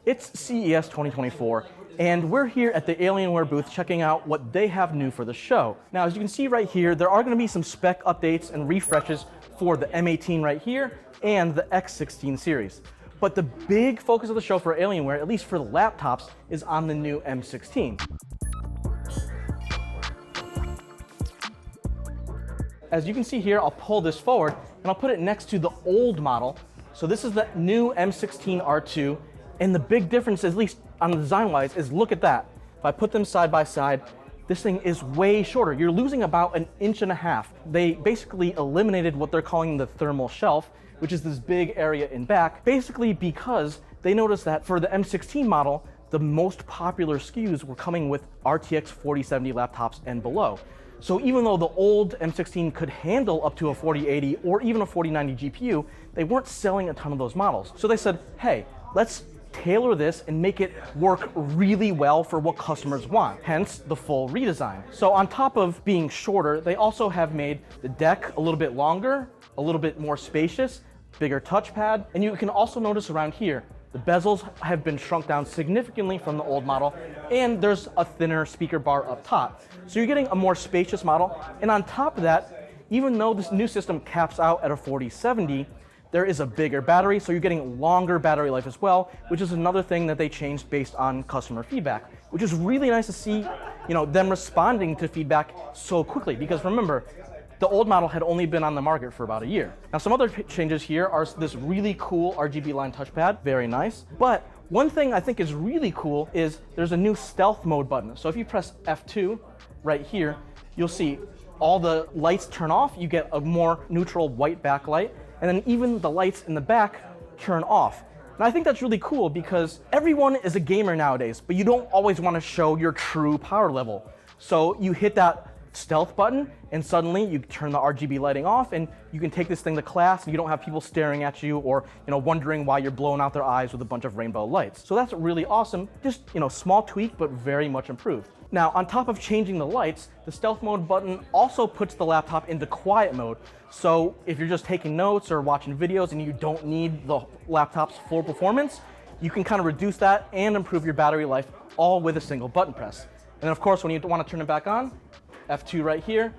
It's CES 2024, and we're here at the Alienware booth checking out what they have new for the show. Now, as you can see right here, there are going to be some spec updates and refreshes for the M18 right here and the X16 series. But the big focus of the show for Alienware, at least for the laptops, is on the new M16. As you can see here, I'll pull this forward and I'll put it next to the old model. So this is the new M16 R2, and the big difference, at least on the design-wise, is look at that. If I put them side by side, this thing is way shorter. You're losing about 1.5 inches. They basically eliminated what they're calling the thermal shelf, which is this big area in back, basically because they noticed that for the M16 model, the most popular SKUs were coming with RTX 4070 laptops and below. So even though the old M16 could handle up to a 4080 or even a 4090 GPU, they weren't selling a ton of those models. So they said, hey, let's tailor this and make it work really well for what customers want, hence the full redesign. So on top of being shorter, they also have made the deck a little bit longer, a little bit more spacious, bigger touchpad, and you can also notice around here, the bezels have been shrunk down significantly from the old model, and there's a thinner speaker bar up top. So you're getting a more spacious model, and on top of that, even though this new system caps out at a 4070, there is a bigger battery, so you're getting longer battery life as well, which is another thing that they changed based on customer feedback, which is really nice to see, them responding to feedback so quickly, because remember, the old model had only been on the market for about a year. Now, some other changes here are this really cool RGB line touchpad, very nice. But one thing I think is really cool is there's a new stealth mode button. So if you press F2 right here, you'll see all the lights turn off, you get a more neutral white backlight, and then even the lights in the back turn off. And I think that's really cool because everyone is a gamer nowadays, but you don't always want to show your true power level. So you hit that stealth button and suddenly you turn the RGB lighting off and you can take this thing to class and you don't have people staring at you or wondering why you're blowing out their eyes with a bunch of rainbow lights. So that's really awesome. Just small tweak, but very much improved. Now, on top of changing the lights, the stealth mode button also puts the laptop into quiet mode. So if you're just taking notes or watching videos and you don't need the laptop's full performance, you can kind of reduce that and improve your battery life all with a single button press. And then of course, when you want to turn it back on, F2 right here,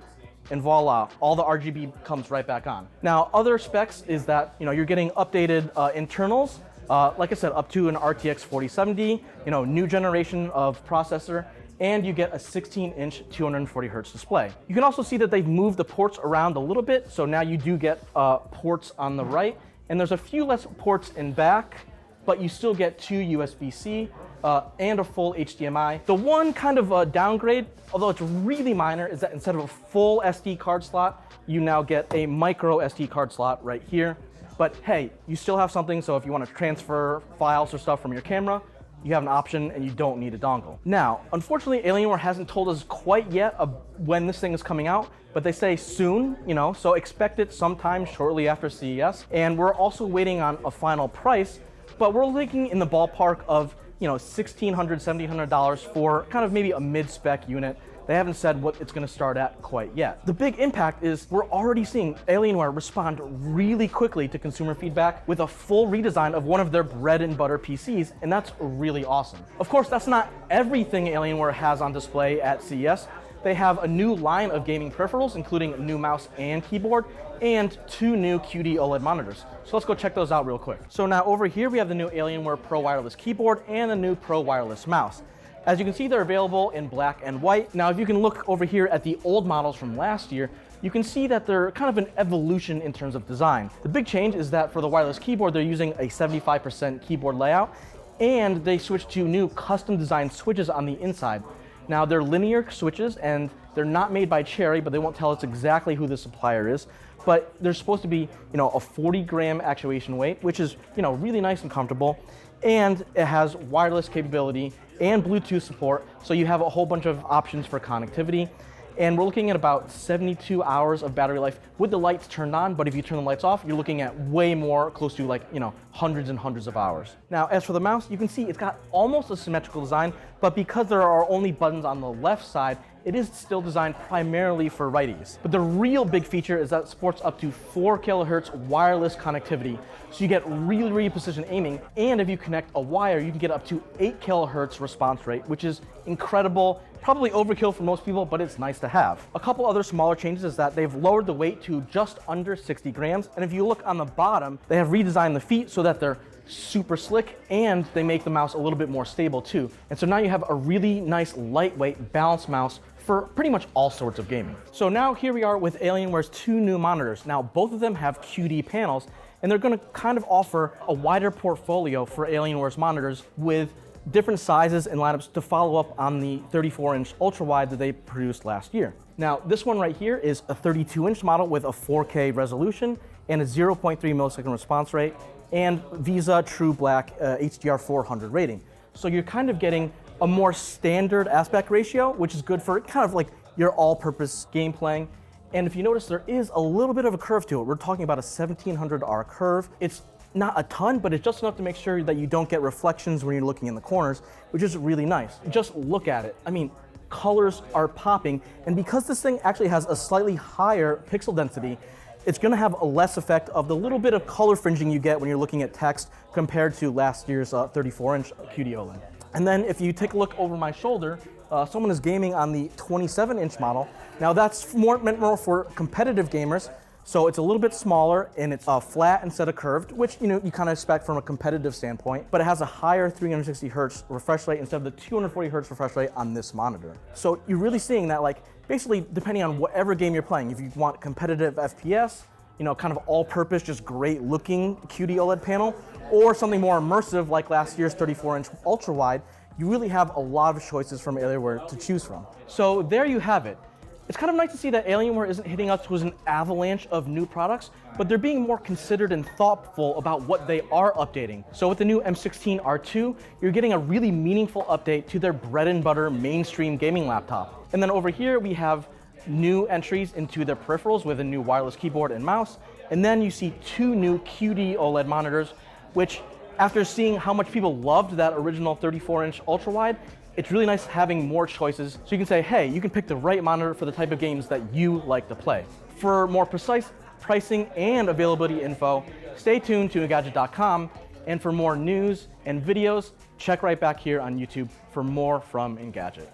and voila, all the RGB comes right back on. Now, other specs is that you're getting updated internals, like I said, up to an RTX 4070, new generation of processor, and you get a 16-inch 240 hertz display. You can also see that they've moved the ports around a little bit, so now you do get ports on the right, and there's a few less ports in back, but you still get 2 USB-C and a full HDMI. The one kind of downgrade, although it's really minor, is that instead of a full SD card slot, you now get a micro SD card slot right here. But hey, you still have something, so if you want to transfer files or stuff from your camera, you have an option and you don't need a dongle. Now, unfortunately, Alienware hasn't told us quite yet when this thing is coming out, but they say soon, so expect it sometime shortly after CES. And we're also waiting on a final price, but we're looking in the ballpark of $1,600, $1,700 for kind of maybe a mid-spec unit. They haven't said what it's going to start at quite yet. The big impact is we're already seeing Alienware respond really quickly to consumer feedback with a full redesign of one of their bread and butter PCs, and that's really awesome. Of course, that's not everything Alienware has on display at CES. They have a new line of gaming peripherals, including a new mouse and keyboard, and 2 new QD OLED monitors. So let's go check those out real quick. So now over here we have the new Alienware Pro Wireless keyboard and the new Pro Wireless mouse. As you can see, they're available in black and white. Now, if you can look over here at the old models from last year, you can see that they're kind of an evolution in terms of design. The big change is that for the wireless keyboard, they're using a 75% keyboard layout, and they switched to new custom designed switches on the inside. Now, they're linear switches, and they're not made by Cherry, but they won't tell us exactly who the supplier is. But they're supposed to be, a 40-gram actuation weight, which is, really nice and comfortable. And it has wireless capability and Bluetooth support, so you have a whole bunch of options for connectivity. And we're looking at about 72 hours of battery life with the lights turned on, but if you turn the lights off, you're looking at way more, close to hundreds and hundreds of hours. Now, as for the mouse, you can see it's got almost a symmetrical design, but because there are only buttons on the left side, it is still designed primarily for righties. But the real big feature is that it supports up to 4 kilohertz wireless connectivity. So you get really, really precision aiming. And if you connect a wire, you can get up to 8 kilohertz response rate, which is incredible. Probably overkill for most people, but it's nice to have. A couple other smaller changes is that they've lowered the weight to just under 60 grams. And if you look on the bottom, they have redesigned the feet so that they're super slick, and they make the mouse a little bit more stable too. And so now you have a really nice, lightweight, balanced mouse for pretty much all sorts of gaming. So now here we are with Alienware's 2 new monitors. Now both of them have QD panels, and they're gonna kind of offer a wider portfolio for Alienware's monitors with different sizes and lineups to follow up on the 34-inch ultra-wide that they produced last year. Now, this one right here is a 32-inch model with a 4K resolution and a 0.3 millisecond response rate and Visa True Black HDR 400 rating. So you're kind of getting a more standard aspect ratio, which is good for kind of like your all-purpose game playing. And if you notice, there is a little bit of a curve to it. We're talking about a 1700R curve. It's not a ton, but it's just enough to make sure that you don't get reflections when you're looking in the corners, which is really nice. Just look at it. I mean, colors are popping, and because this thing actually has a slightly higher pixel density, it's gonna have a less effect of the little bit of color fringing you get when you're looking at text compared to last year's 34-inch QD OLED. And then if you take a look over my shoulder, someone is gaming on the 27-inch model. Now that's meant more for competitive gamers, so it's a little bit smaller and it's flat instead of curved, which you kind of expect from a competitive standpoint, but it has a higher 360 hertz refresh rate instead of the 240 hertz refresh rate on this monitor. So you're really seeing that, like, basically depending on whatever game you're playing, if you want competitive FPS, kind of all-purpose, just great looking QD OLED panel, or something more immersive like last year's 34-inch ultra-wide, you really have a lot of choices from Alienware to choose from. So there you have it. It's kind of nice to see that Alienware isn't hitting us with an avalanche of new products, but they're being more considered and thoughtful about what they are updating. So with the new M16 R2, you're getting a really meaningful update to their bread and butter mainstream gaming laptop. And then over here we have new entries into their peripherals with a new wireless keyboard and mouse. And then you see 2 new QD OLED monitors, which after seeing how much people loved that original 34-inch ultra-wide, it's really nice having more choices so you can say, hey, you can pick the right monitor for the type of games that you like to play. For more precise pricing and availability info, stay tuned to Engadget.com, and for more news and videos, check right back here on YouTube for more from Engadget.